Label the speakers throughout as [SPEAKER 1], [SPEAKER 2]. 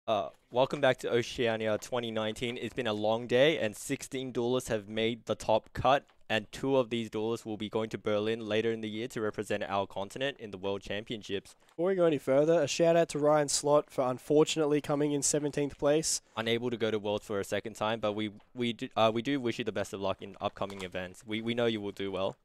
[SPEAKER 1] Welcome back to Oceania 2019. It's been a long day, and 16 duelists have made the top cut, and two of these duelists will be going to Berlin later in the year to represent our continent in the World Championships.
[SPEAKER 2] Before we go any further, a shout out to Ryan Slot for unfortunately coming in 17th place.
[SPEAKER 1] Unable to go to Worlds for a second time, but we do wish you the best of luck in upcoming events. We know you will do well.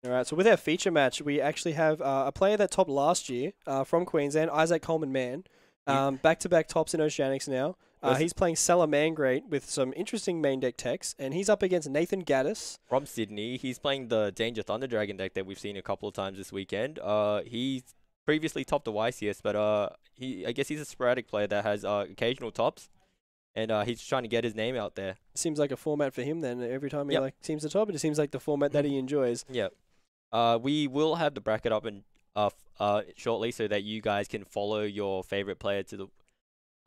[SPEAKER 2] All right, so with our feature match, we actually have a player that topped last year from Queensland, Isaac Coleman-Mann. Back-to-back tops in Oceanics now. He's playing Salamangreat with some interesting main deck techs, and he's up against Nathan Gaddis.
[SPEAKER 1] From Sydney, he's playing the Danger Thunder Dragon deck that we've seen a couple of times this weekend. He's previously topped the YCS, but I guess he's a sporadic player that has occasional tops, and he's just trying to get his name out there.
[SPEAKER 2] Seems like a format for him then. Every time he seems to top, it seems like the format that he enjoys.
[SPEAKER 1] Yeah. We will have the bracket up and shortly so that you guys can follow your favorite player to the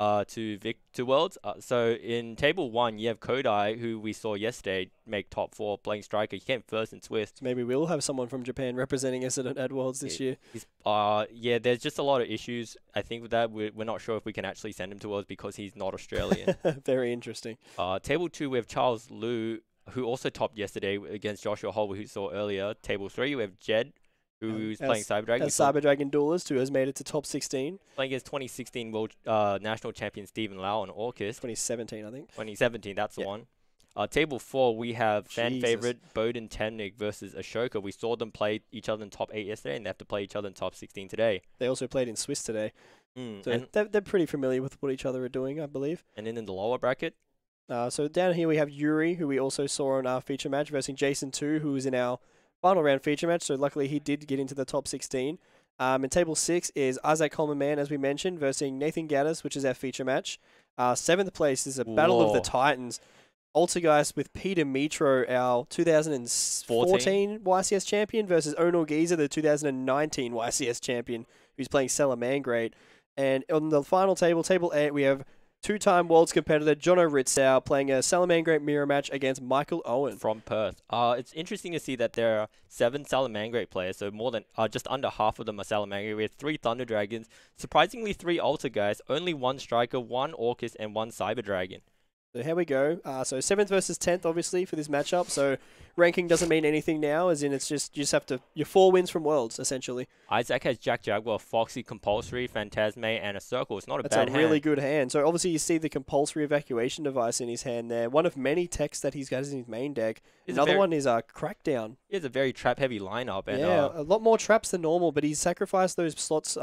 [SPEAKER 1] to Worlds. So in table 1, you have Kodai, who we saw yesterday make top 4 playing striker. He came first in Swift.
[SPEAKER 2] So maybe we'll have someone from Japan representing us at Worlds this year.
[SPEAKER 1] Yeah, there's just a lot of issues, I think, with that. We're not sure if we can actually send him to Worlds because he's not Australian.
[SPEAKER 2] Very interesting.
[SPEAKER 1] Table 2, we have Charles Liu, who also topped yesterday against Joshua Hall, who we saw earlier. Table 3, we have Jed, who's playing Cyber Dragon.
[SPEAKER 2] Cyber Dragon duelist, who has made it to top 16.
[SPEAKER 1] Playing against 2016 World National Champion Stephen Lau on Orcus.
[SPEAKER 2] 2017, I think.
[SPEAKER 1] 2017, that's the one. Table 4, we have fan favorite Bowden Temnik versus Ashoka. We saw them play each other in top 8 yesterday, and they have to play each other in top 16 today.
[SPEAKER 2] They also played in Swiss today. So they're pretty familiar with what each other are doing, I believe.
[SPEAKER 1] And then in the lower bracket,
[SPEAKER 2] so down here we have Yuri, who we also saw in our feature match, versus Jason 2, who was in our final round feature match. So luckily he did get into the top 16. In table 6 is Isaac Coleman-Mann, as we mentioned, versus Nathan Gaddis, which is our feature match. 7th place is a Battle of the Titans. Altergeist with Peter Mitro, our 2014 YCS champion, versus Onor Giza, the 2019 YCS champion, who's playing Salamangreat. And on the final table, table 8, we have two-time Worlds competitor Jono Ritzau playing a Salamangreat mirror match against Michael Owen.
[SPEAKER 1] From Perth. It's interesting to see that there are 7 Salamangreat players, so more than just under half of them are Salamangreat. We have 3 Thunder Dragons, surprisingly 3 Altergeists, only 1 Striker, 1 Orcus, and 1 Cyber Dragon.
[SPEAKER 2] So here we go. So 7th versus 10th, obviously, for this matchup. So ranking doesn't mean anything now, as in it's just, you just have to, your 4 wins from Worlds, essentially.
[SPEAKER 1] Isaac has Jack Jaguar, Foxy, Compulsory, Phantasme, and a Circle. It's not a bad hand.
[SPEAKER 2] That's a really good hand. So obviously you see the Compulsory Evacuation device in his hand there. One of many techs that he's got in his main deck. Another one is Crackdown.
[SPEAKER 1] He has a very trap-heavy lineup. And,
[SPEAKER 2] yeah, a lot more traps than normal, but he's sacrificed those slots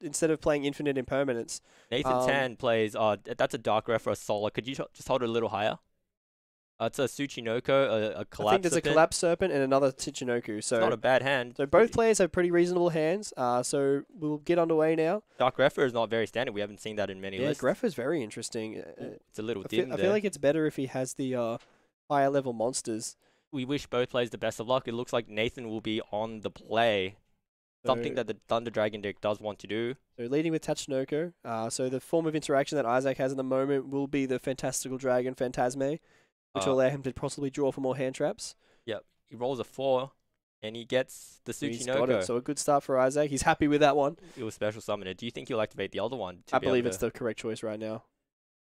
[SPEAKER 2] instead of playing Infinite Impermanence.
[SPEAKER 1] Nathan Tan plays, that's a Dark Ref for a Solar. Could you just hold it a little higher? It's a Tsuchinoko, a Collapse Serpent.
[SPEAKER 2] I think there's a Collapse Serpent and another Tsuchinoku. So
[SPEAKER 1] it's not a bad hand.
[SPEAKER 2] So both players have pretty reasonable hands. So we'll get underway now.
[SPEAKER 1] Dark Greffer is not very standard. We haven't seen that in many lists.
[SPEAKER 2] Yeah, Greffer's very interesting.
[SPEAKER 1] It's a little dim
[SPEAKER 2] I feel like it's better if he has the higher level monsters.
[SPEAKER 1] We wish both players the best of luck. It looks like Nathan will be on the play. Something that the Thunder Dragon deck does want to do.
[SPEAKER 2] So leading with Tachinoko. So the form of interaction that Isaac has at the moment will be the Fantastical Dragon Phantasme, which will allow him to possibly draw for more hand traps.
[SPEAKER 1] Yep. He rolls a 4, and he gets the Tsuchinoko.
[SPEAKER 2] He's got it. So a good start for Isaac. He's happy with that one.
[SPEAKER 1] It was Special Summoner. Do you think he'll activate the other one?
[SPEAKER 2] I believe it's the correct choice right now.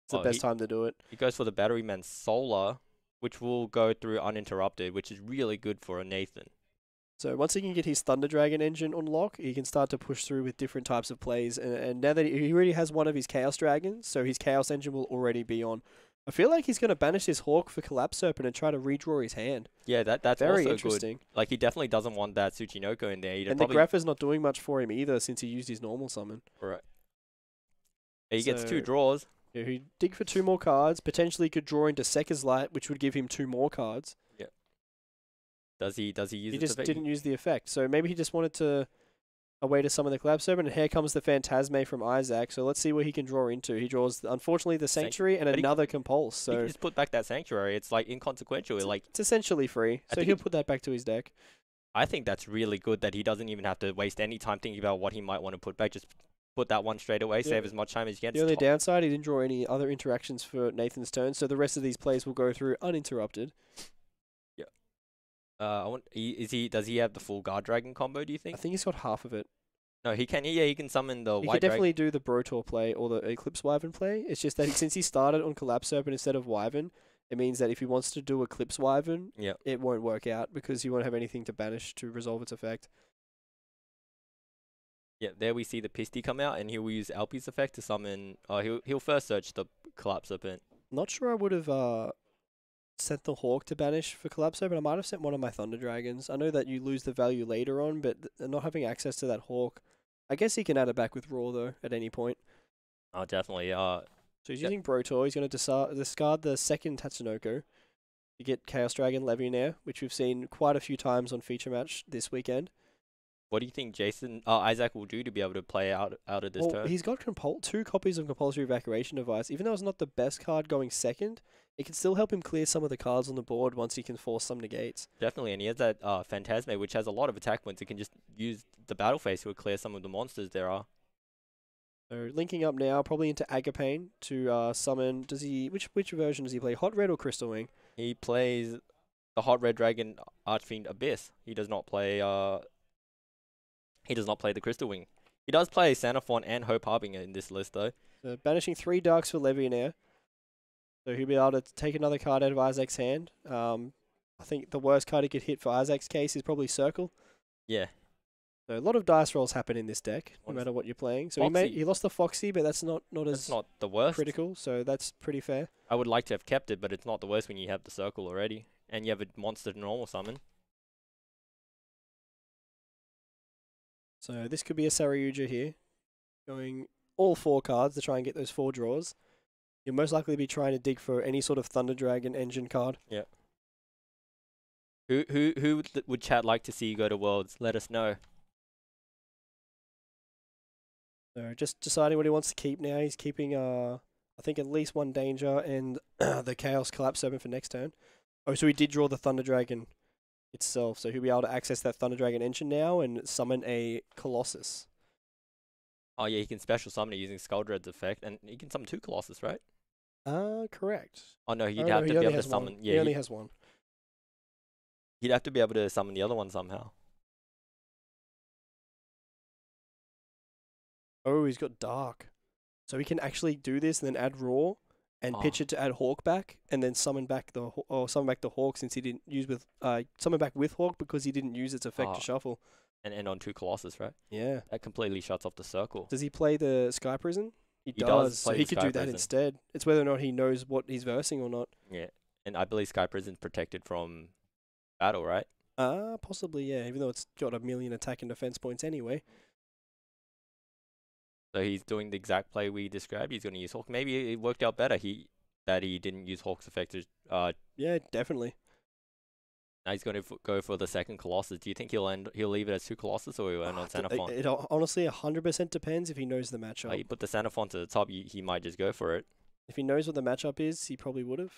[SPEAKER 2] It's the best time to do it.
[SPEAKER 1] He goes for the Batteryman Solar, which will go through uninterrupted, which is really good for a Nathan.
[SPEAKER 2] So once he can get his Thunder Dragon engine on lock, he can start to push through with different types of plays. And now that he already has one of his Chaos Dragons, so his Chaos engine will already be on. I feel like he's going to banish his Hawk for Collapse Serpent and try to redraw his hand.
[SPEAKER 1] Yeah, that's
[SPEAKER 2] very
[SPEAKER 1] also
[SPEAKER 2] interesting.
[SPEAKER 1] Good. Like, he definitely doesn't want that Tsuchinoko in there.
[SPEAKER 2] And the Graph not doing much for him either since he used his normal summon.
[SPEAKER 1] Right. He gets 2 draws.
[SPEAKER 2] Yeah, he dig for 2 more cards. Potentially could draw into Sekka's Light, which would give him 2 more cards.
[SPEAKER 1] Yeah. Does he use it?
[SPEAKER 2] He just didn't use the effect. So maybe he just wanted to a way to summon the Collapse Serpent, and here comes the Phantasme from Isaac. So let's see what he can draw into. He draws, unfortunately, the Sanctuary and another Compulse. So
[SPEAKER 1] he can just put back that Sanctuary. It's like inconsequential.
[SPEAKER 2] It's essentially free. So he'll put that back to his deck.
[SPEAKER 1] I think that's really good that he doesn't even have to waste any time thinking about what he might want to put back. Just put that one straight away, save as much time as you can.
[SPEAKER 2] The only downside, he didn't draw any other interactions for Nathan's turn, so the rest of these plays will go through uninterrupted.
[SPEAKER 1] Yeah. Does he have the full Guard Dragon combo, do you think?
[SPEAKER 2] I think he's got half of it.
[SPEAKER 1] No, he can. Yeah, he can summon the
[SPEAKER 2] He
[SPEAKER 1] White
[SPEAKER 2] could
[SPEAKER 1] Dragon.
[SPEAKER 2] definitely do the Brotor play or the Eclipse Wyvern play. It's just that since he started on Collapse Serpent instead of Wyvern, it means that if he wants to do Eclipse Wyvern,
[SPEAKER 1] Yeah.
[SPEAKER 2] it won't work out because you won't have anything to banish to resolve its effect.
[SPEAKER 1] Yeah, there we see the Pisty come out, and he'll use Alpi's effect to summon. He'll first search the Collapse Serpent.
[SPEAKER 2] Not sure I would have sent the Hawk to banish for Collapse Serpent. I might have sent one of my Thunder Dragons. I know that you lose the value later on, but not having access to that Hawk, I guess he can add it back with Raw though at any point.
[SPEAKER 1] Oh, definitely.
[SPEAKER 2] So he's
[SPEAKER 1] Yep.
[SPEAKER 2] using Brotor. He's going to discard the second Tatsunoko to get Chaos Dragon Legionnaire, which we've seen quite a few times on feature match this weekend.
[SPEAKER 1] What do you think Isaac will do to be able to play out of this
[SPEAKER 2] Well,
[SPEAKER 1] turn?
[SPEAKER 2] he's got 2 copies of Compulsory Evacuation Device. Even though it's not the best card going second, it can still help him clear some of the cards on the board once he can force some negates.
[SPEAKER 1] Definitely, and he has that Phantasme, which has a lot of attack points. He can just use the battle phase to clear some of the monsters there are.
[SPEAKER 2] So linking up now, probably into Agapane to summon. Does he? Which version does he play? Hot Red or Crystal Wing?
[SPEAKER 1] He plays the Hot Red Dragon Archfiend Abyss. He does not play the Crystal Wing. He does play Xenophon and Hope Harbinger in this list though.
[SPEAKER 2] Banishing 3 Darks for Legionnaire. So he'll be able to take another card out of Isaac's hand. I think the worst card he could hit for Isaac's case is probably Circle.
[SPEAKER 1] Yeah.
[SPEAKER 2] So a lot of dice rolls happen in this deck, no
[SPEAKER 1] Honest-
[SPEAKER 2] matter what you're playing. So
[SPEAKER 1] Foxy.
[SPEAKER 2] he lost the Foxy, but that's not
[SPEAKER 1] That's
[SPEAKER 2] as
[SPEAKER 1] not the worst.
[SPEAKER 2] critical. So that's pretty fair.
[SPEAKER 1] I would like to have kept it, but it's not the worst when you have the circle already. And you have a monster to normal summon.
[SPEAKER 2] So this could be a Saryuja here, going all 4 cards to try and get those 4 draws. You'll most likely be trying to dig for any sort of Thunder Dragon engine card.
[SPEAKER 1] Yeah. Who would chat like to see you go to Worlds? Let us know.
[SPEAKER 2] So just deciding what he wants to keep now. He's keeping I think at least 1 Danger and the Chaos Collapse Serpent for next turn. Oh, so he did draw the Thunder Dragon itself. So he'll be able to access that Thunder Dragon engine now and summon a Colossus.
[SPEAKER 1] Oh yeah, he can special summon it using Skuldred's effect, and he can summon 2 Colossus, right?
[SPEAKER 2] Correct.
[SPEAKER 1] Oh no, he'd
[SPEAKER 2] Oh,
[SPEAKER 1] have
[SPEAKER 2] no,
[SPEAKER 1] to
[SPEAKER 2] he
[SPEAKER 1] be
[SPEAKER 2] only
[SPEAKER 1] able to
[SPEAKER 2] has
[SPEAKER 1] summon.
[SPEAKER 2] one.
[SPEAKER 1] Yeah,
[SPEAKER 2] He only has 1.
[SPEAKER 1] he'd have to be able to summon the other one somehow.
[SPEAKER 2] Oh, he's got Dark. So he can actually do this and then add Raw and pitch
[SPEAKER 1] Oh.
[SPEAKER 2] it to add Hawk back and then summon back the Hawk since he didn't use summon back with Hawk because he didn't use its effect to
[SPEAKER 1] Oh.
[SPEAKER 2] shuffle.
[SPEAKER 1] And end on 2 Colossus, right?
[SPEAKER 2] Yeah.
[SPEAKER 1] That completely shuts off the circle.
[SPEAKER 2] Does he play the Sky Prison? He
[SPEAKER 1] does
[SPEAKER 2] does. So
[SPEAKER 1] play
[SPEAKER 2] he
[SPEAKER 1] the
[SPEAKER 2] could
[SPEAKER 1] Sky
[SPEAKER 2] do that
[SPEAKER 1] Prison.
[SPEAKER 2] instead. It's whether or not he knows what he's versing or not.
[SPEAKER 1] Yeah, and I believe Sky Prison's protected from battle, right?
[SPEAKER 2] Possibly, yeah, even though it's got 1,000,000 attack and defense points anyway.
[SPEAKER 1] So he's doing the exact play we described. He's going to use Hawk. Maybe it worked out better. That he didn't use Hawk's effect.
[SPEAKER 2] Yeah, definitely.
[SPEAKER 1] Now he's going to go for the second Colossus. Do you think he'll leave it as 2 Colossus, or he'll end on Xenophon?
[SPEAKER 2] It honestly 100% depends if he knows the matchup.
[SPEAKER 1] You put the Xenophon to the top, he might just go for it.
[SPEAKER 2] If he knows what the matchup is, he probably would have.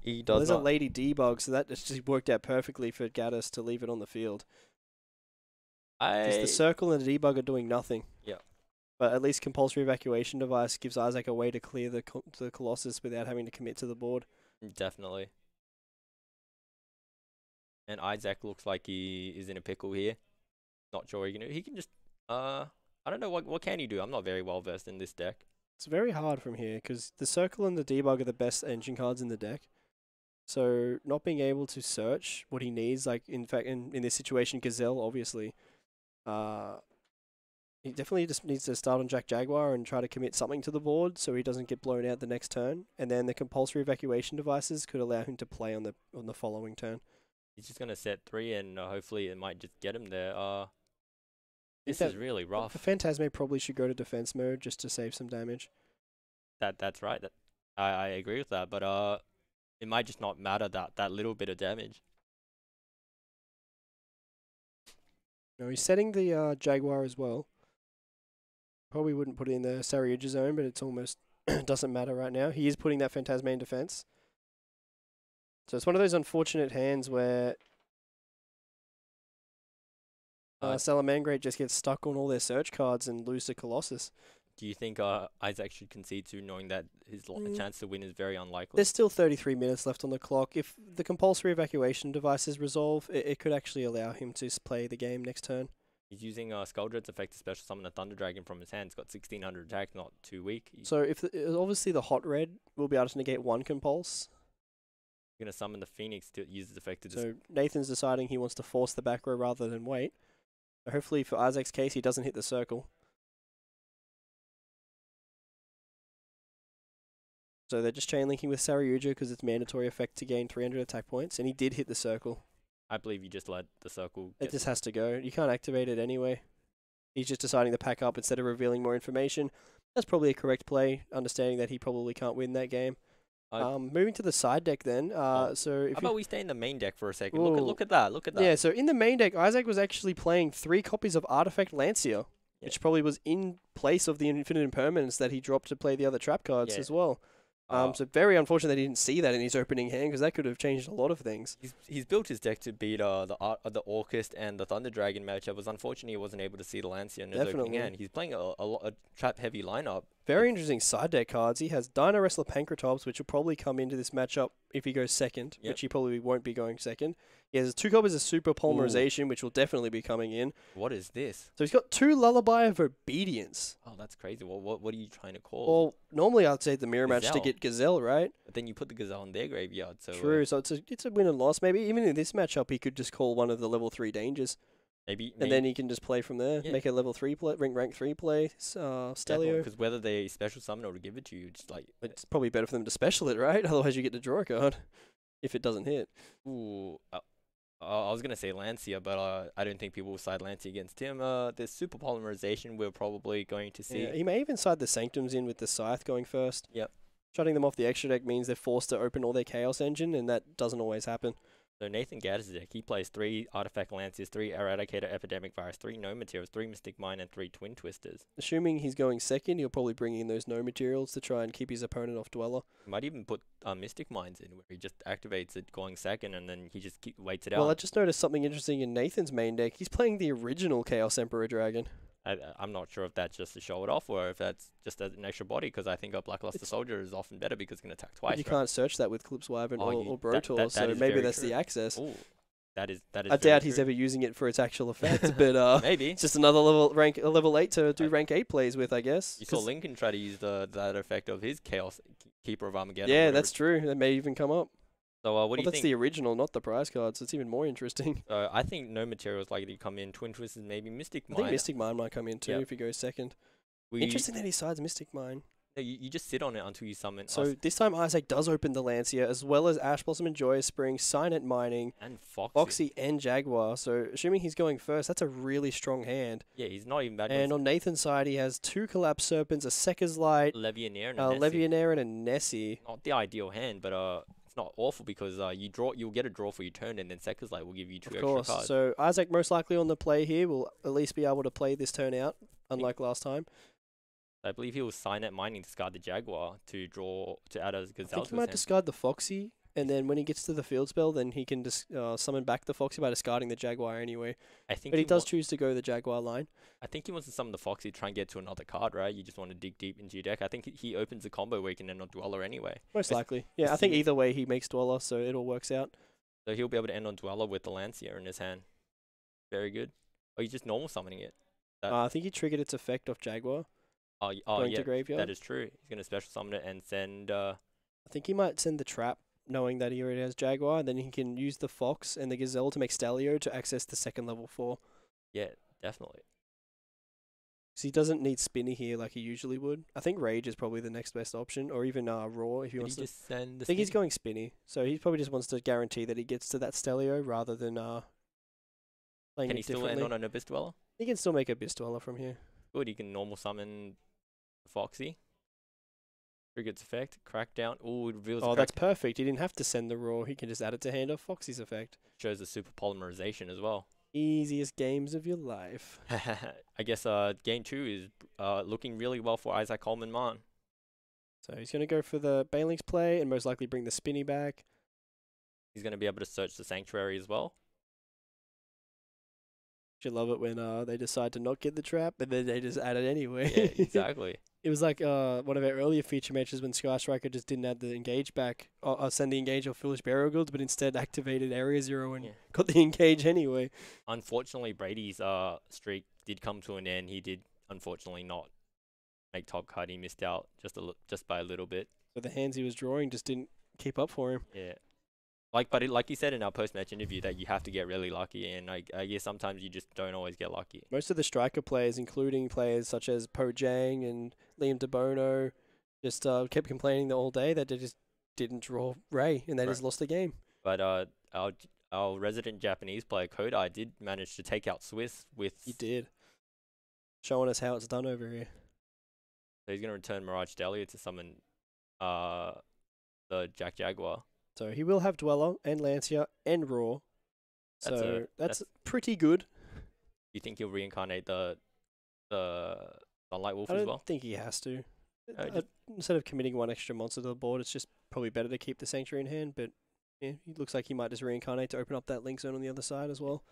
[SPEAKER 1] He
[SPEAKER 2] Well,
[SPEAKER 1] does
[SPEAKER 2] there's a
[SPEAKER 1] not.
[SPEAKER 2] Lady Debug, so that just worked out perfectly for Gaddis to leave it on the field. Just the Circle and the Debug are doing nothing.
[SPEAKER 1] Yeah.
[SPEAKER 2] But at least Compulsory Evacuation Device gives Isaac a way to clear the Colossus without having to commit to the board.
[SPEAKER 1] Definitely. And Isaac looks like he is in a pickle here. Not sure he can do. He can just I don't know what can he do. I'm not very well versed in this deck.
[SPEAKER 2] It's very hard from here because the Circle and the Debug are the best engine cards in the deck. So not being able to search what he needs, like in fact in this situation, Gazelle obviously, he definitely just needs to start on Jack Jaguar and try to commit something to the board so he doesn't get blown out the next turn. And then the Compulsory Evacuation Devices could allow him to play on the following turn.
[SPEAKER 1] He's just gonna set 3, and hopefully it might just get him there. This
[SPEAKER 2] that-
[SPEAKER 1] is really
[SPEAKER 2] The
[SPEAKER 1] rough.
[SPEAKER 2] Phantasme probably should go to defense mode just to save some damage.
[SPEAKER 1] That's right. I agree with that, but it might just not matter that little bit of damage.
[SPEAKER 2] No, he's setting the Jaguar as well. Probably wouldn't put it in the Saryuja zone, but it's almost doesn't matter right now. He is putting that Phantasme in defense. So it's one of those unfortunate hands where Salamangreat just gets stuck on all their search cards and lose to Colossus.
[SPEAKER 1] Do you think Isaac should concede to, knowing that his chance to win is very unlikely?
[SPEAKER 2] There's still 33 minutes left on the clock. If the Compulsory Evacuation Devices resolve, it could actually allow him to play the game next turn.
[SPEAKER 1] He's using Skuldred's effect to special summon a Thunder Dragon from his hand. It's got 1600 attack, not too weak. He's
[SPEAKER 2] So if obviously the hot red will be able to negate one compulse.
[SPEAKER 1] gonna summon the Phoenix to use its effect to
[SPEAKER 2] So Nathan's deciding he wants to force the back row rather than wait. So hopefully for Isaac's case, he doesn't hit the circle. So they're just chain linking with Saryuja because it's mandatory effect to gain 300 attack points, and he did hit the circle.
[SPEAKER 1] I believe you just let the circle.
[SPEAKER 2] It just has to go. You can't activate it anyway. He's just deciding to pack up instead of revealing more information. That's probably a correct play, understanding that he probably can't win that game. Moving to the side deck then. So if
[SPEAKER 1] how about we stay in the main deck for a second?
[SPEAKER 2] Ooh.
[SPEAKER 1] Look at that. Look at that.
[SPEAKER 2] Yeah, so in the main deck, Isaac was actually playing 3 copies of Artifact Lancia, which probably was in place of the Infinite Impermanence that he dropped to play the other trap cards as well. So very unfortunate that he didn't see that in his opening hand because that could have changed a lot of things.
[SPEAKER 1] He's built his deck to beat the Orcust and the Thunder Dragon matchup. It was unfortunate he wasn't able to see the Lancia in his opening hand. He's playing a trap heavy lineup.
[SPEAKER 2] Very interesting side deck cards. He has Dino Wrestler Pancratops, which will probably come into this matchup if he goes second, which he probably won't be going second. He has 2 copies of Super Polymerization, which will definitely be coming in.
[SPEAKER 1] What is this?
[SPEAKER 2] So he's got 2 Lullaby of Obedience.
[SPEAKER 1] Oh, that's crazy. What are you trying to call?
[SPEAKER 2] Well, normally I'd say the mirror match to get Gazelle, right?
[SPEAKER 1] But then you put the Gazelle in their graveyard. So
[SPEAKER 2] True. So it's a win and loss. Maybe even in this matchup, he could just call one of the level 3 dangers.
[SPEAKER 1] Maybe.
[SPEAKER 2] And then he can just play from there.
[SPEAKER 1] Yeah.
[SPEAKER 2] Make a level 3 play, rank 3 play, Stelio.
[SPEAKER 1] Because whether they special summon or to give it to you, just like
[SPEAKER 2] It's probably better for them to special it, right? Otherwise you get to draw a card if it doesn't hit.
[SPEAKER 1] ooh. I was gonna say Lancia, but I don't think people will side Lancia against him. The Super Polymerization we're probably going to see.
[SPEAKER 2] Yeah, he may even side the Sanctums in with the Scythe going first.
[SPEAKER 1] Yep.
[SPEAKER 2] Shutting them off the extra deck means they're forced to open all their Chaos Engine, and that doesn't always happen.
[SPEAKER 1] So Nathan Gaddis' deck, he plays 3 Artifact Lanciers, 3 Eradicator Epidemic Virus, 3 No Materials, 3 Mystic Mine, and 3 Twin Twisters.
[SPEAKER 2] Assuming he's going second, he'll probably bring in those No Materials to try and keep his opponent off Dweller.
[SPEAKER 1] He might even put Mystic Mines in, where he just activates it going second, and then he just waits it
[SPEAKER 2] Well, I
[SPEAKER 1] out.
[SPEAKER 2] just noticed something interesting in Nathan's main deck. He's playing the original Chaos Emperor Dragon.
[SPEAKER 1] I'm not sure if that's just to show it off, or if that's just as an extra body, because I think a Blackluster Soldier is often better because it can attack twice.
[SPEAKER 2] You
[SPEAKER 1] right?
[SPEAKER 2] can't search that with Clips Wyvern or Brotor,
[SPEAKER 1] that
[SPEAKER 2] so
[SPEAKER 1] is
[SPEAKER 2] maybe
[SPEAKER 1] very
[SPEAKER 2] that's
[SPEAKER 1] true.
[SPEAKER 2] the access.
[SPEAKER 1] Ooh, that is
[SPEAKER 2] I
[SPEAKER 1] very
[SPEAKER 2] doubt he's
[SPEAKER 1] true.
[SPEAKER 2] ever using it for its actual effect, but
[SPEAKER 1] Maybe.
[SPEAKER 2] it's just another level 8 to do rank 8 plays with, I guess.
[SPEAKER 1] You saw Lincoln try to use that effect of his Chaos Keeper of Armageddon.
[SPEAKER 2] Yeah,
[SPEAKER 1] whatever
[SPEAKER 2] that's true. That may even come up.
[SPEAKER 1] So what do you
[SPEAKER 2] That's
[SPEAKER 1] think?
[SPEAKER 2] the original, not the prize card, so it's even more interesting.
[SPEAKER 1] I think No Materials likely to come in. Twin Twisters, maybe Mystic
[SPEAKER 2] I
[SPEAKER 1] Mine.
[SPEAKER 2] think Mystic Mine might come in too
[SPEAKER 1] Yep.
[SPEAKER 2] if he goes second.
[SPEAKER 1] We-
[SPEAKER 2] Interesting that he sides Mystic Mine.
[SPEAKER 1] No, you just sit on it until you summon
[SPEAKER 2] So this time Isaac does open the Lancia, as well as Ash Blossom and Joyous Spring, Signet Mining,
[SPEAKER 1] and Foxy.
[SPEAKER 2] Foxy, and Jaguar. So assuming he's going first, that's a really strong hand.
[SPEAKER 1] Yeah, he's not even bad.
[SPEAKER 2] And on Nathan's side, he has 2 Collapsed Serpents, a Sekker's Light,
[SPEAKER 1] Levianeer and
[SPEAKER 2] a
[SPEAKER 1] Nessie.
[SPEAKER 2] Levianeer, and a Nessie.
[SPEAKER 1] Not the ideal hand, but it's not awful because you'll get a draw for your turn, and then Sekker's Light will give you 2
[SPEAKER 2] Of
[SPEAKER 1] extra
[SPEAKER 2] course.
[SPEAKER 1] cards.
[SPEAKER 2] So Isaac most likely on the play here will at least be able to play this turn out, unlike last time.
[SPEAKER 1] I believe he will Signet Mining, discard the Jaguar to add a
[SPEAKER 2] I
[SPEAKER 1] Gazelle
[SPEAKER 2] think
[SPEAKER 1] to
[SPEAKER 2] he
[SPEAKER 1] his
[SPEAKER 2] might
[SPEAKER 1] hand.
[SPEAKER 2] discard the Foxy, and then when he gets to the field spell, then he can just summon back the Foxy by discarding the Jaguar anyway.
[SPEAKER 1] I think
[SPEAKER 2] But he does choose to go the Jaguar line.
[SPEAKER 1] I think he wants to summon the Foxy to try and get to another card, right? You just want to dig deep into your deck. I think he opens a combo where he can end on Dweller anyway.
[SPEAKER 2] Most
[SPEAKER 1] It's-
[SPEAKER 2] likely. Yeah, I think
[SPEAKER 1] see-
[SPEAKER 2] either way he makes Dweller, so it all works out.
[SPEAKER 1] So he'll be able to end on Dweller with the Lancia in his hand. Very good. Or he's just normal summoning it.
[SPEAKER 2] I think he triggered its effect off Jaguar, going
[SPEAKER 1] yeah,
[SPEAKER 2] to graveyard.
[SPEAKER 1] that is true. He's going to special summon it and send...
[SPEAKER 2] I think he might send the trap, knowing that he already has Jaguar, and then he can use the Fox and the Gazelle to make Stelio to access the second level 4.
[SPEAKER 1] yeah, definitely.
[SPEAKER 2] So he doesn't need Spinny here like he usually would. I think Rage is probably the next best option, or even Raw if he
[SPEAKER 1] Did
[SPEAKER 2] wants
[SPEAKER 1] he
[SPEAKER 2] to.
[SPEAKER 1] just send the
[SPEAKER 2] I think he's
[SPEAKER 1] Spinny?
[SPEAKER 2] going Spinny, so he probably just wants to guarantee that he gets to that Stelio rather than playing
[SPEAKER 1] Can
[SPEAKER 2] it
[SPEAKER 1] he still
[SPEAKER 2] differently.
[SPEAKER 1] end on an Abyss Dweller?
[SPEAKER 2] He can still make a Abyss Dweller from here.
[SPEAKER 1] Good, he can normal summon the Foxy. Trigger its effect. Crackdown. Ooh, it reveals
[SPEAKER 2] Oh,
[SPEAKER 1] a
[SPEAKER 2] that's perfect. He didn't have to send the Raw. He can just add it to hand of Foxy's effect.
[SPEAKER 1] shows the Super Polymerization as well.
[SPEAKER 2] Easiest games of your life.
[SPEAKER 1] I guess game 2 is looking really well for Isaac Coleman Martin.
[SPEAKER 2] So he's going to go for the Baneling's play and most likely bring the Spinny back.
[SPEAKER 1] He's going to be able to search the Sanctuary as well.
[SPEAKER 2] You love it when they decide to not get the trap, and then they just add it anyway.
[SPEAKER 1] Yeah, exactly.
[SPEAKER 2] It was like one of our earlier feature matches when Sky Striker just didn't add the engage back, send the engage or Foolish Burial Guilds, but instead activated Area Zero and
[SPEAKER 1] Yeah.
[SPEAKER 2] got the engage anyway.
[SPEAKER 1] Unfortunately, Brady's streak did come to an end. He did unfortunately not make top cut. He missed out just by a little bit.
[SPEAKER 2] So the hands he was drawing just didn't keep up for him.
[SPEAKER 1] Yeah. Like you said in our post-match interview, that you have to get really lucky, and I guess sometimes you just don't always get lucky.
[SPEAKER 2] Most of the striker players, including players such as Po Jang and Liam DeBono, just kept complaining all day that they just didn't draw Ray, and they just lost the game.
[SPEAKER 1] But our resident Japanese player Kodai did manage to take out Swiss with.
[SPEAKER 2] He did, showing us how it's done over here.
[SPEAKER 1] So he's gonna return Mirage Delia to summon the Jack Jaguar.
[SPEAKER 2] So he will have Dweller and Lancia and Raw. So that's pretty good.
[SPEAKER 1] You think he'll reincarnate the Sunlight Wolf
[SPEAKER 2] I
[SPEAKER 1] as
[SPEAKER 2] don't
[SPEAKER 1] well?
[SPEAKER 2] think he has to. Instead of committing one extra monster to the board, it's just probably better to keep the Sanctuary in hand. But yeah, it looks like he might just reincarnate to open up that link zone on the other side as well.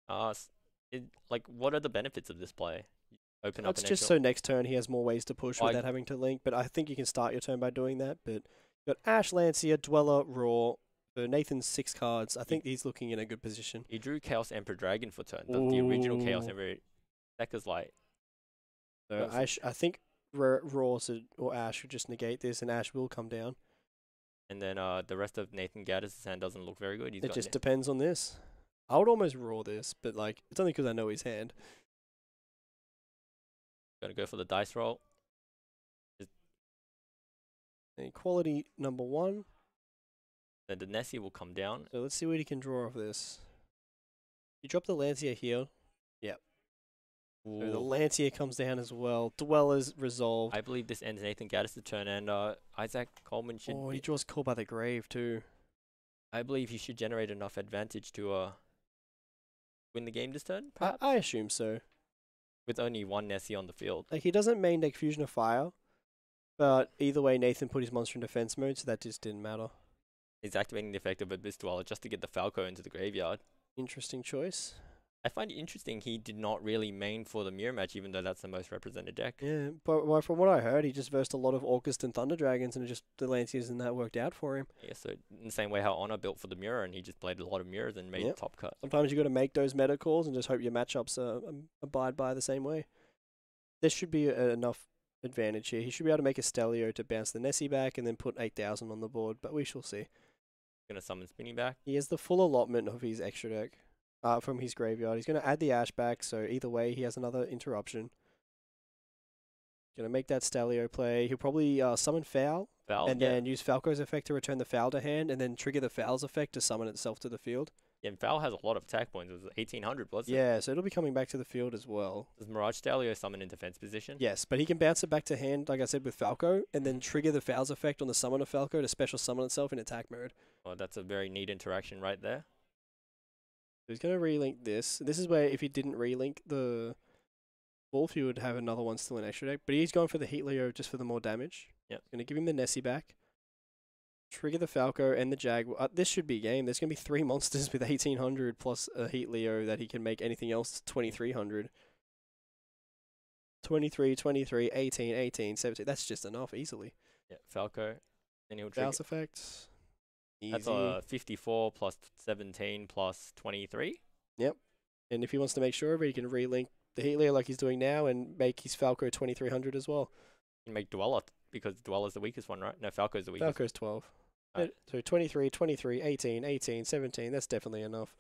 [SPEAKER 1] What are the benefits of this play? Open up.
[SPEAKER 2] It's just so next turn he has more ways to push without having to link. But I think you can start your turn by doing that. But you've got Ash, Lancia, Dweller, Raw. For Nathan's 6 cards, I think he's looking in a good position.
[SPEAKER 1] He drew Chaos Emperor Dragon for turn. The original Chaos Emperor Decker's Light.
[SPEAKER 2] So Ash, I think Raw or Ash would just negate this, and Ash will come down.
[SPEAKER 1] And then the rest of Nathan Gaddis' hand doesn't look very good.
[SPEAKER 2] It just depends on this. I would almost Raw this, but like it's only because I know his hand.
[SPEAKER 1] Gonna go for the dice roll.
[SPEAKER 2] Quality number 1.
[SPEAKER 1] Then the Nessie will come down.
[SPEAKER 2] So let's see what he can draw off this. You drop the Lancia here. Yep. So the Lancia comes down as well. Dweller's resolved.
[SPEAKER 1] I believe this ends Nathan Gaddis' turn, and Isaac Coleman should.
[SPEAKER 2] Oh, he draws Call by the Grave too.
[SPEAKER 1] I believe he should generate enough advantage to win the game this turn.
[SPEAKER 2] I assume so.
[SPEAKER 1] With only one Nessie on the field.
[SPEAKER 2] Like he doesn't main deck Fusion of Fire, but either way, Nathan put his monster in defense mode, so that just didn't matter.
[SPEAKER 1] He's activating the effect of Abyss Dweller just to get the Falco into the graveyard.
[SPEAKER 2] Interesting choice.
[SPEAKER 1] I find it interesting he did not really main for the mirror match, even though that's the most represented deck.
[SPEAKER 2] Yeah, but from what I heard, he just versed a lot of August and Thunder Dragons, and the Lanciers and that worked out for him.
[SPEAKER 1] Yeah, so in the same way how Honor built for the mirror, and he just played a lot of mirrors and made top cut.
[SPEAKER 2] Sometimes you got to make those meta calls and just hope your matchups abide by the same way. There should be enough advantage here. He should be able to make a Stelio to bounce the Nessie back and then put 8,000 on the board, but we shall see.
[SPEAKER 1] Gonna summon Spinning back.
[SPEAKER 2] He has the full allotment of his extra deck from his graveyard. He's going to add the Ash back, so either way he has another interruption. Going to make that Stelio play. He'll probably summon Foul, then use Falco's effect to return the Foul to hand, and then trigger the Foul's effect to summon itself to the field.
[SPEAKER 1] Yeah, and Foul has a lot of attack points. It was 1,800, wasn't it?
[SPEAKER 2] Yeah, so it'll be coming back to the field as well.
[SPEAKER 1] Does Mirage Stelio summon in defense position?
[SPEAKER 2] Yes, but he can bounce it back to hand, like I said, with Falco, and then trigger the Foul's effect on the summon of Falco to special summon itself in attack mode.
[SPEAKER 1] Well, that's a very neat interaction right there.
[SPEAKER 2] So he's going to relink this. This is where if he didn't relink the Wolf, he would have another one still in extra deck. But he's going for the Heat Leo just for the more damage.
[SPEAKER 1] Yep.
[SPEAKER 2] Going to give him the Nessie back. Trigger the Falco and the Jaguar. This should be game. There's going to be 3 monsters with 1,800 plus a Heat Leo that he can make anything else 2,300. 23, 23, 18, 18, 17. That's just enough easily.
[SPEAKER 1] Yeah, Falco. Then he'll trigger.
[SPEAKER 2] Bounce effect. Easy.
[SPEAKER 1] That's 54 plus 17 plus 23.
[SPEAKER 2] Yep. And if he wants to make sure of it, he can relink the Heat Leo like he's doing now and make his Falco 2,300 as well.
[SPEAKER 1] You can make Dweller because Dweller's the weakest one, right? No, Falco's the weakest.
[SPEAKER 2] Falco's 12. Right. So 23, 23, 18, 18, 17. That's definitely enough.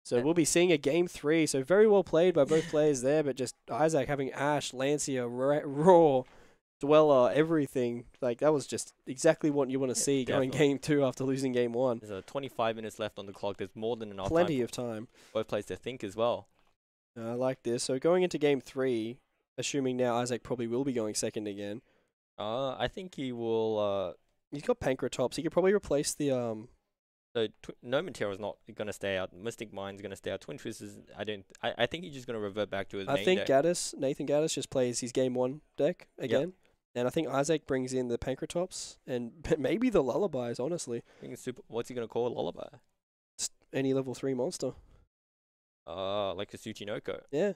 [SPEAKER 2] So we'll be seeing a game 3. So very well played by both players there, but just Isaac having Ash, Lancia, Raw, Dweller, everything. Like, that was just exactly what you want to see going game 2 after losing game 1.
[SPEAKER 1] There's 25 minutes left on the clock. There's more than enough
[SPEAKER 2] Plenty of time.
[SPEAKER 1] Both players to think as well.
[SPEAKER 2] I like this. So going into game 3, assuming now Isaac probably will be going second again.
[SPEAKER 1] I think he will.
[SPEAKER 2] He's got Pankratops. He could probably replace the
[SPEAKER 1] So No Material is not going to stay out. Mystic Mind's going to stay out. Twin Twist is. I think he's just going to revert back to his main deck.
[SPEAKER 2] Nathan Gaddis just plays his game 1 deck again. Yep. And I think Isaac brings in the Pankratops and maybe the Lullabies, honestly.
[SPEAKER 1] What's he going to call Lullaby?
[SPEAKER 2] Any level 3 monster.
[SPEAKER 1] like a Tsuchinoko.
[SPEAKER 2] Yeah.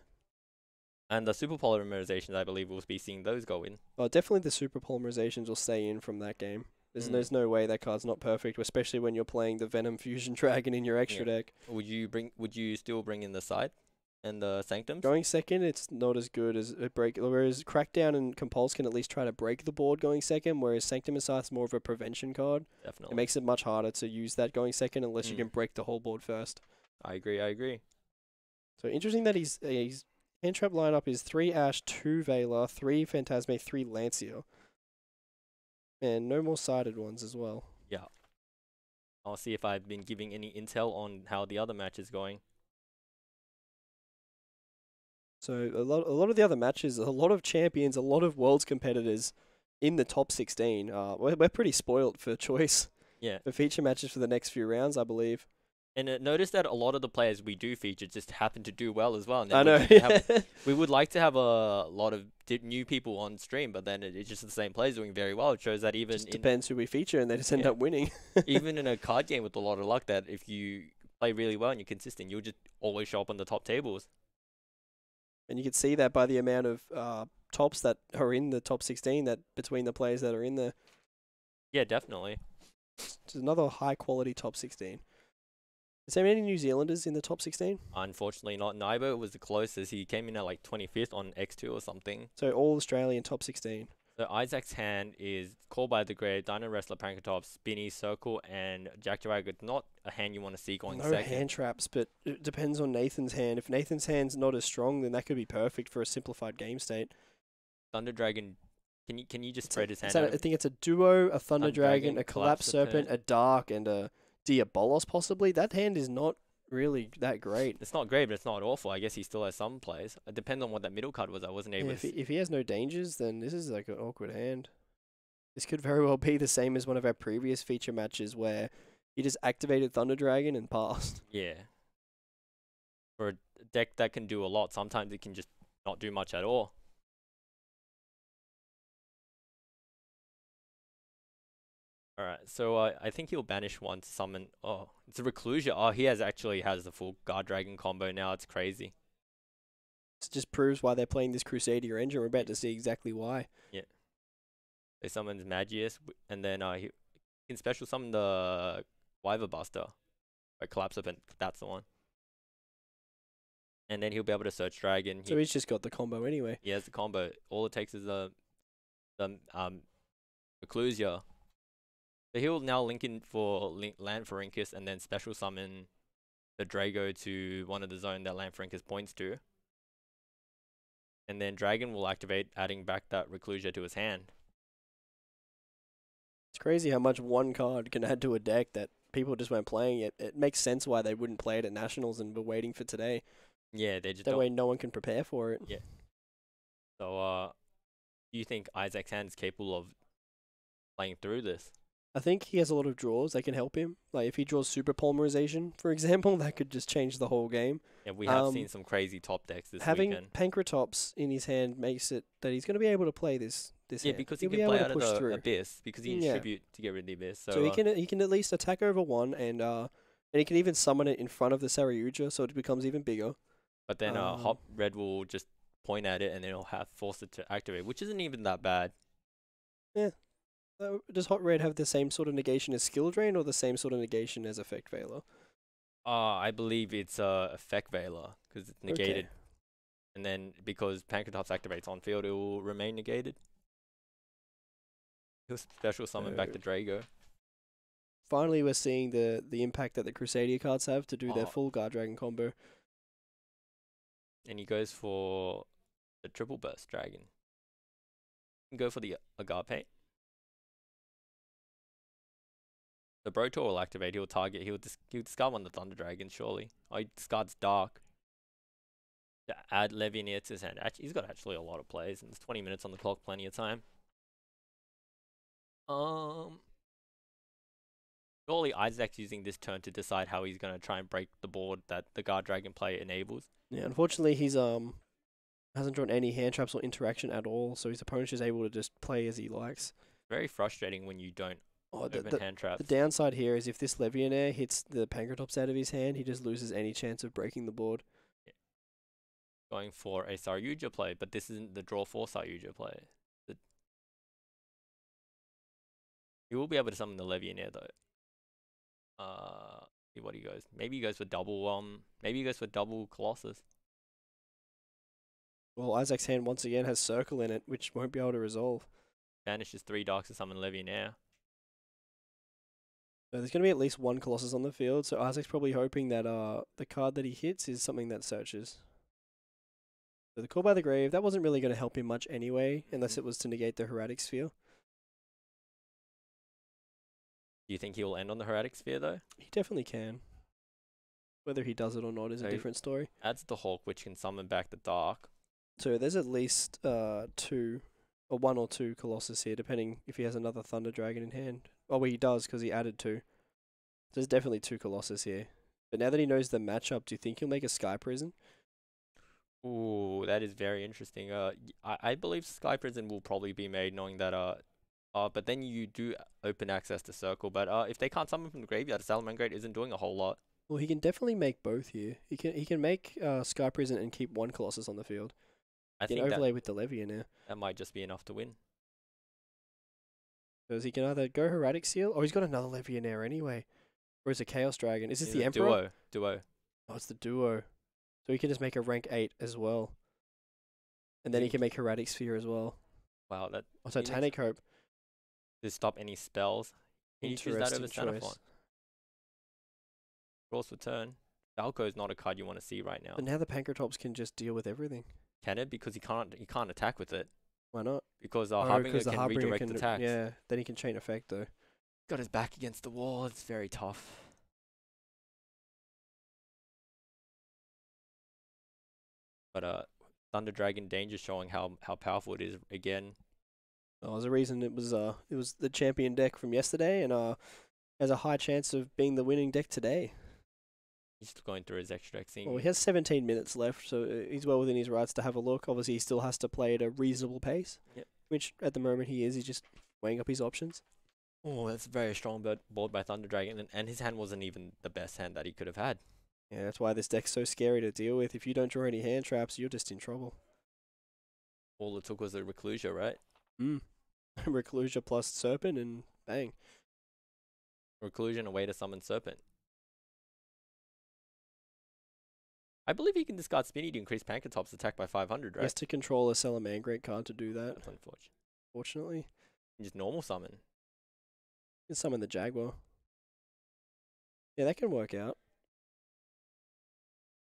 [SPEAKER 1] And the super polymerizations, I believe we'll be seeing those go in.
[SPEAKER 2] Oh, definitely the super polymerizations will stay in from that game.
[SPEAKER 1] Mm.
[SPEAKER 2] There's no way that card's not perfect, especially when you're playing the Venom Fusion Dragon in your extra deck.
[SPEAKER 1] Would you still bring in the side and the Sanctums?
[SPEAKER 2] Going second, it's not as good as a break. Whereas Crackdown and Compulse can at least try to break the board going second, whereas Sanctum and Scythe's more of a prevention card.
[SPEAKER 1] Definitely.
[SPEAKER 2] It makes it much harder to use that going second unless you can break the whole board first.
[SPEAKER 1] I agree.
[SPEAKER 2] So interesting that his hand trap lineup is 3 Ash, 2 Veiler, 3 Phantasme, 3 Lancia. And no more sided ones as well.
[SPEAKER 1] Yeah. I'll see if I've been giving any intel on how the other match is going.
[SPEAKER 2] So a lot of the other matches, a lot of champions, a lot of world's competitors in the top 16. We're pretty spoiled for choice.
[SPEAKER 1] Yeah.
[SPEAKER 2] For feature matches for the next few rounds, I believe.
[SPEAKER 1] And notice that a lot of the players we do feature just happen to do well as well. And
[SPEAKER 2] I
[SPEAKER 1] then
[SPEAKER 2] know.
[SPEAKER 1] we would like to have a lot of new people on stream, but then it's just the same players doing very well. It shows that even
[SPEAKER 2] Just depends who we feature, and they just end up winning.
[SPEAKER 1] even in a card game with a lot of luck, that if you play really well and you're consistent, you'll just always show up on the top tables.
[SPEAKER 2] And you can see that by the amount of tops that are in the top 16, that between the players that are in there.
[SPEAKER 1] Yeah, definitely.
[SPEAKER 2] It's another high quality top 16. Is there any New Zealanders in the top 16?
[SPEAKER 1] Unfortunately not. Naibo was the closest. He came in at like 25th on X2 or something.
[SPEAKER 2] So all Australian top 16.
[SPEAKER 1] So Isaac's hand is Called by the Grave, Dino Wrestler, Pankratops, Spinny, Circle, and Jack Dragon. Not a hand you want to see going
[SPEAKER 2] No
[SPEAKER 1] second.
[SPEAKER 2] hand traps, but it depends on Nathan's hand. If Nathan's hand's not as strong, then that could be perfect for a simplified game state.
[SPEAKER 1] Thunder Dragon, can you just spread his hand
[SPEAKER 2] I
[SPEAKER 1] out?
[SPEAKER 2] think it's a duo, a Thunder Dragon,
[SPEAKER 1] Dragon,
[SPEAKER 2] a Collapsed Serpent, a Dark, and a Diabolos possibly. That hand is not really that great.
[SPEAKER 1] It's not great, but it's not awful. I guess he still has some plays. It depends on what that middle card was. I wasn't able to...
[SPEAKER 2] If he has no dangers, then this is like an awkward hand. This could very well be the same as one of our previous feature matches where he just activated Thunder Dragon and passed.
[SPEAKER 1] Yeah. For a deck that can do a lot, sometimes it can just not do much at all. Alright, so I think he'll banish one to summon... Oh, it's a Reclusia. Oh, he actually has the full Guard Dragon combo now. It's crazy.
[SPEAKER 2] This just proves why they're playing this Crusader engine. We're about to see exactly why.
[SPEAKER 1] Yeah. They summons Magius, and then he can special summon the Wyver Buster. Or Collapse Up, and that's the one. And then he'll be able to search Dragon.
[SPEAKER 2] So he's just got the combo anyway.
[SPEAKER 1] He has the combo. All it takes is the Reclusia. So he'll now link in for Lanthorincus and then special summon the Drago to one of the zone that Lanthorincus points to. And then Dragon will activate, adding back that Reclusia to his hand.
[SPEAKER 2] It's crazy how much one card can add to a deck that people just weren't playing it. It makes sense why they wouldn't play it at Nationals and were waiting for today.
[SPEAKER 1] Yeah, they just
[SPEAKER 2] that way no one can prepare for it.
[SPEAKER 1] Yeah. So, do you think Isaac's hand is capable of playing through this?
[SPEAKER 2] I think he has a lot of draws that can help him. Like if he draws Super Polymerization, for example, that could just change the whole game.
[SPEAKER 1] Yeah, we have seen some crazy top decks this
[SPEAKER 2] having
[SPEAKER 1] weekend.
[SPEAKER 2] Pankratops in his hand makes it that he's going to be able to play this
[SPEAKER 1] Yeah,
[SPEAKER 2] hand.
[SPEAKER 1] because
[SPEAKER 2] He'll
[SPEAKER 1] he
[SPEAKER 2] be
[SPEAKER 1] can
[SPEAKER 2] able
[SPEAKER 1] play
[SPEAKER 2] to
[SPEAKER 1] out
[SPEAKER 2] push
[SPEAKER 1] of the
[SPEAKER 2] through.
[SPEAKER 1] Abyss, because he can tribute to get rid of the Abyss. So,
[SPEAKER 2] he can at least attack over one, and he can even summon it in front of the Saryuja, so it becomes even bigger.
[SPEAKER 1] But then Hot Red will just point at it, and then it'll force it to activate, which isn't even that bad.
[SPEAKER 2] Yeah. Does Hot Red have the same sort of negation as Skill Drain, or the same sort of negation as Effect Veiler?
[SPEAKER 1] I believe it's Effect Veiler, because it's negated.
[SPEAKER 2] Okay.
[SPEAKER 1] And then because Pankratops activates on field, it will remain negated. He'll special summon back to Drago.
[SPEAKER 2] Finally, we're seeing the impact that the Crusadia cards have to do their full Guard Dragon combo.
[SPEAKER 1] And he goes for the Triple Burst Dragon. You can go for the Agape. The Brotor will activate. He'll target. He'll discard one of the Thunder Dragons, surely. Oh, he discards Dark. To add Levianeer to his hand. Actually, he's got actually a lot of plays, and there's 20 minutes on the clock, plenty of time. Surely Isaac's using this turn to decide how he's going to try and break the board that the Guard Dragon play enables.
[SPEAKER 2] Yeah, unfortunately, he's hasn't drawn any hand traps or interaction at all, so his opponent's just able to just play as he likes.
[SPEAKER 1] Very frustrating when you don't open hand traps.
[SPEAKER 2] The downside here is if this Levianeer hits the Pankratops out of his hand, he just loses any chance of breaking the board.
[SPEAKER 1] going for a Saryuja play, but this isn't the draw for Saryuja play. He will be able to summon the Levianair though. See what he goes. Maybe he goes for double. Maybe he goes for double Colossus.
[SPEAKER 2] Well, Isaac's hand once again has Circle in it, which won't be able to resolve.
[SPEAKER 1] Banishes 3 darks to summon Levianair.
[SPEAKER 2] So there's going to be at least one Colossus on the field, so Isaac's probably hoping that the card that he hits is something that searches. So the Call by the Grave, that wasn't really going to help him much anyway, unless it was to negate the Heraldic Sphere.
[SPEAKER 1] Do you think he will end on the Heraldic Sphere though?
[SPEAKER 2] He definitely can. Whether he does it or not is a different story.
[SPEAKER 1] Adds the Hawk, which can summon back the Dark.
[SPEAKER 2] So there's at least 2, or 1 or 2 Colossus here, depending if he has another Thunder Dragon in hand. Oh, well, he does, because he added 2. So there's definitely 2 Colossus here. But now that he knows the matchup, do you think he'll make a Sky Prison?
[SPEAKER 1] Ooh, that is very interesting. I believe Sky Prison will probably be made, knowing that but then you do open access to Circle. But if they can't summon from the graveyard, Salamangreat isn't doing a whole lot.
[SPEAKER 2] Well, he can definitely make both here. He can make Sky Prison and keep 1 Colossus on the field.
[SPEAKER 1] I
[SPEAKER 2] He
[SPEAKER 1] think
[SPEAKER 2] can overlay with the Levianair.
[SPEAKER 1] that might just be enough to win.
[SPEAKER 2] Because he can either go Heraldic Seal, or he's got another Levianair anyway. Or is it Chaos Dragon? Is this the Emperor?
[SPEAKER 1] Duo.
[SPEAKER 2] Oh, it's the Duo. So he can just make a rank 8 as well. And then he can make Heraldic Sphere as well.
[SPEAKER 1] Wow, that.
[SPEAKER 2] Oh, Titanic Hope.
[SPEAKER 1] To stop any spells. Can you choose that over Xenophon? Draws for turn. Falco is not a card you want to see right now.
[SPEAKER 2] But now the Pancratops can just deal with everything.
[SPEAKER 1] Can it? Because he can't attack with it.
[SPEAKER 2] Why not?
[SPEAKER 1] Because Harbinger can redirect attacks.
[SPEAKER 2] Yeah, then he can chain effect though.
[SPEAKER 1] Got his back against the wall. It's very tough. But Thunder Dragon Danger showing how powerful it is again.
[SPEAKER 2] Oh, there's a reason it was the champion deck from yesterday, and has a high chance of being the winning deck today.
[SPEAKER 1] He's going through his extra deck.
[SPEAKER 2] Well, he has 17 minutes left, so he's well within his rights to have a look. Obviously, he still has to play at a reasonable pace.
[SPEAKER 1] Yep.
[SPEAKER 2] Which at the moment he is. He's just weighing up his options.
[SPEAKER 1] Oh, that's a very strong board by Thunder Dragon, and his hand wasn't even the best hand that he could have had.
[SPEAKER 2] Yeah, that's why this deck's so scary to deal with. If you don't draw any hand traps, you're just in trouble.
[SPEAKER 1] All it took was a Reclusia, right?
[SPEAKER 2] Reclusia plus Serpent, and bang.
[SPEAKER 1] Reclusion, a way to summon Serpent. I believe he can discard Spinny to increase Pancratop's attack by 500, right?
[SPEAKER 2] He has to control a Salamangreat card to do that.
[SPEAKER 1] That's unfortunate.
[SPEAKER 2] Fortunately.
[SPEAKER 1] Just normal summon.
[SPEAKER 2] You can summon the Jaguar. Yeah, that can work out.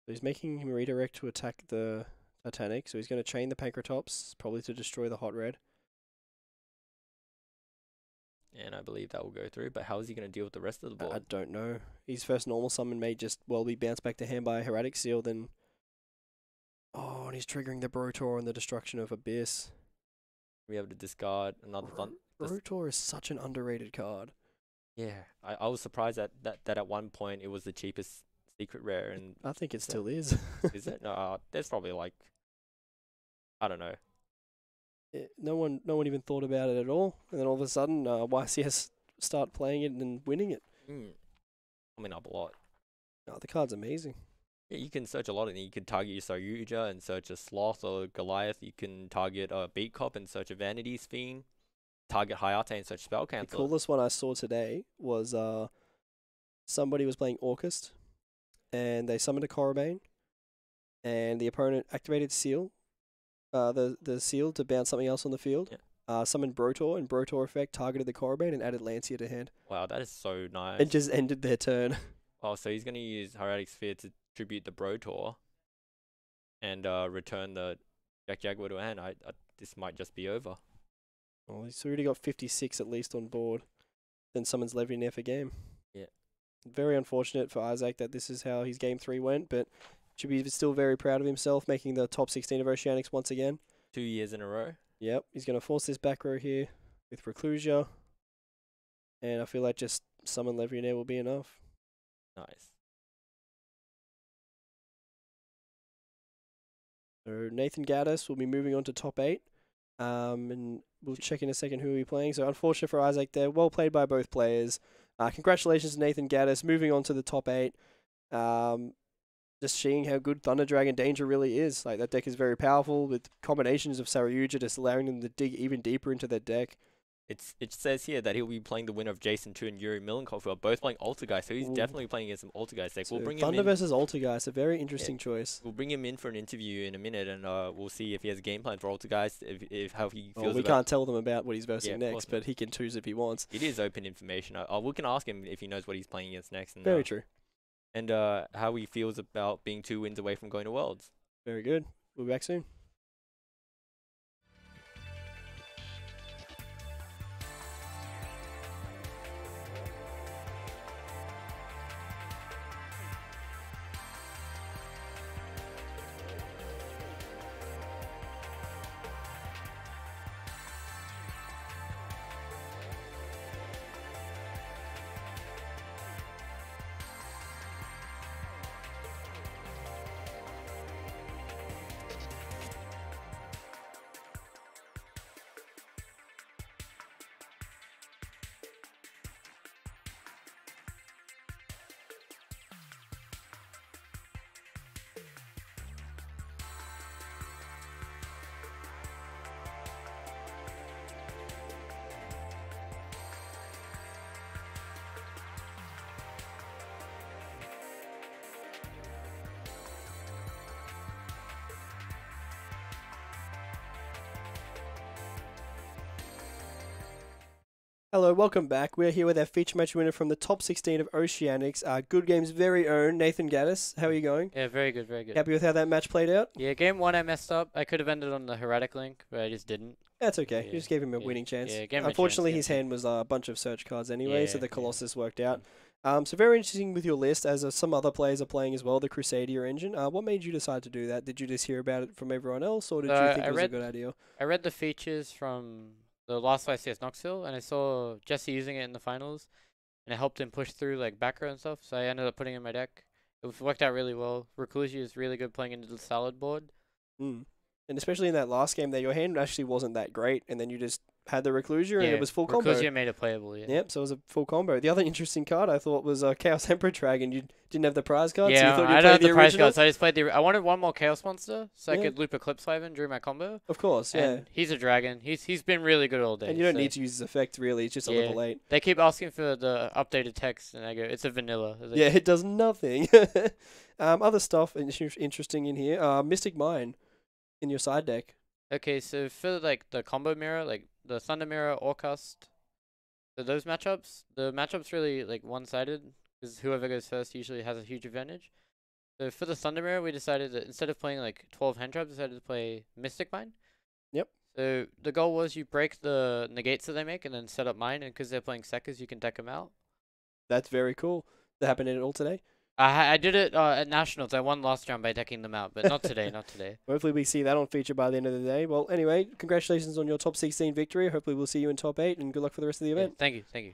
[SPEAKER 2] So he's making him redirect to attack the Titanic, so he's going to chain the Pancratops, probably to destroy the Hot Red.
[SPEAKER 1] And I believe that will go through, but how is he going to deal with the rest of the board?
[SPEAKER 2] I don't know. His first normal summon may just well be bounced back to hand by a Heraldic Seal, then... Oh, and he's triggering the Brotor and the destruction of Abyss.
[SPEAKER 1] We have to discard another Thunder.
[SPEAKER 2] Brotor is such an underrated card.
[SPEAKER 1] Yeah, I was surprised that at one point it was the cheapest secret rare, and
[SPEAKER 2] I think it still is.
[SPEAKER 1] Is it? No, there's probably like, I don't know.
[SPEAKER 2] No one even thought about it at all, and then all of a sudden, YCS start playing it and winning it.
[SPEAKER 1] Coming up a lot.
[SPEAKER 2] Oh, the card's amazing.
[SPEAKER 1] Yeah, you can search a lot of them. You can target your Saryuja and search a Sloth or Goliath. You can target a Beat Cop and search a Vanity's Fiend. Target Hayate and search Spell Cancel.
[SPEAKER 2] The coolest one I saw today was somebody was playing Orcust, and they summoned a Korribane, and the opponent activated Seal, the Seal to bounce something else on the field.
[SPEAKER 1] Yeah.
[SPEAKER 2] Summoned Brotor, and Brotor effect targeted the Korribane and added Lancia to hand.
[SPEAKER 1] Wow, that is so nice.
[SPEAKER 2] And just ended their turn.
[SPEAKER 1] Oh, so he's going to use Heraldic Sphere to tribute the Brotor and return the Jaguar to hand. This might just be over.
[SPEAKER 2] Well, he's already got 56 at least on board. Then summons Levianair for game.
[SPEAKER 1] Yeah.
[SPEAKER 2] Very unfortunate for Isaac that this is how his game 3 went, but should be still very proud of himself, making the top 16 of Oceanics once again.
[SPEAKER 1] 2 years in a row.
[SPEAKER 2] Yep, he's going to force this back row here with Reclusia. And I feel like just summon Levianair will be enough.
[SPEAKER 1] Nice.
[SPEAKER 2] So Nathan Gaddis will be moving on to top 8. And we'll check in a second who we're playing. So unfortunate for Isaac there. Well played by both players. Congratulations to Nathan Gaddis moving on to the top 8. just seeing how good Thunder Dragon Danger really is. Like, that deck is very powerful with combinations of Saryuja, just allowing them to dig even deeper into their deck.
[SPEAKER 1] It says here that he'll be playing the winner of Jason 2 and Yuri Milenkov, who are both playing Altergeist, so he's definitely playing against some Altergeist deck.
[SPEAKER 2] So
[SPEAKER 1] we'll bring
[SPEAKER 2] Thunder
[SPEAKER 1] him in.
[SPEAKER 2] versus Altergeist, a very interesting choice.
[SPEAKER 1] We'll bring him in for an interview in a minute, and we'll see if he has a game plan for Altergeist, if how he feels.
[SPEAKER 2] Well, we can't tell them about what he's versing next, but he can choose if he wants.
[SPEAKER 1] It is open information. We can ask him if he knows what he's playing against next. And,
[SPEAKER 2] very true.
[SPEAKER 1] And how he feels about being 2 wins away from going to Worlds.
[SPEAKER 2] Very good. We'll be back soon. Hello, welcome back. We're here with our feature match winner from the top 16 of Oceanics, Good Game's very own Nathan Gaddis. How are you going?
[SPEAKER 3] Yeah, very good, very good.
[SPEAKER 2] Happy with how that match played out?
[SPEAKER 3] Yeah, game 1 I messed up. I could have ended on the Heretic Link, but I just didn't.
[SPEAKER 2] That's okay.
[SPEAKER 3] Yeah,
[SPEAKER 2] You just gave him a winning chance.
[SPEAKER 3] Yeah, gave him
[SPEAKER 2] Unfortunately,
[SPEAKER 3] a chance,
[SPEAKER 2] his hand was a bunch of search cards anyway, so
[SPEAKER 3] Yeah,
[SPEAKER 2] the Colossus worked out. So very interesting with your list, as some other players are playing as well, the Crusadia engine. What made you decide to do that? Did you just hear about it from everyone else, or did you think it was a good idea?
[SPEAKER 3] I read the features from the last ICS Knoxville, and I saw Jesse using it in the finals, and it helped him push through like backer and stuff, so I ended up putting it in my deck. It worked out really well. Reclusi is really good playing into the salad board.
[SPEAKER 2] And especially in that last game there, your hand actually wasn't that great, and then you just had the Reclusia, and it was full combo.
[SPEAKER 3] Reclusia made it playable, yeah.
[SPEAKER 2] Yep, so it was a full combo. The other interesting card I thought was Chaos Emperor Dragon. You didn't have the prize card, so you
[SPEAKER 3] Yeah,
[SPEAKER 2] thought
[SPEAKER 3] I
[SPEAKER 2] you'd
[SPEAKER 3] don't
[SPEAKER 2] play
[SPEAKER 3] have
[SPEAKER 2] the
[SPEAKER 3] the prize
[SPEAKER 2] original?
[SPEAKER 3] card, so I just played the... I wanted one more Chaos Monster, so I
[SPEAKER 2] Yeah.
[SPEAKER 3] could loop Eclipse Wyvern during my combo.
[SPEAKER 2] Of course, yeah.
[SPEAKER 3] And he's a dragon. He's been really good all day.
[SPEAKER 2] And you don't
[SPEAKER 3] so
[SPEAKER 2] need to use his effect, really. It's just a level 8.
[SPEAKER 3] They keep asking for the updated text, and I go, it's a vanilla. It's like,
[SPEAKER 2] Yeah, it does nothing. Other stuff interesting in here. Mystic Mine in your side deck.
[SPEAKER 3] Okay, so for like the combo mirror, like the Thunder Mirror, Orcust, so those matchups, the matchup's really like one-sided, because whoever goes first usually has a huge advantage. So for the Thunder Mirror, we decided that instead of playing like 12 hand traps, we decided to play Mystic Mine.
[SPEAKER 2] Yep.
[SPEAKER 3] So the goal was you break the negates that they make and then set up mine, and because they're playing Sekkers, you can deck them out.
[SPEAKER 2] That's very cool. That happened at all today?
[SPEAKER 3] I did it at Nationals. I won last round by decking them out, but not today, not today.
[SPEAKER 2] Hopefully we see that on feature by the end of the day. Well, anyway, congratulations on your top 16 victory. Hopefully we'll see you in top 8, and good luck for the rest of the event.
[SPEAKER 3] Yeah, thank you.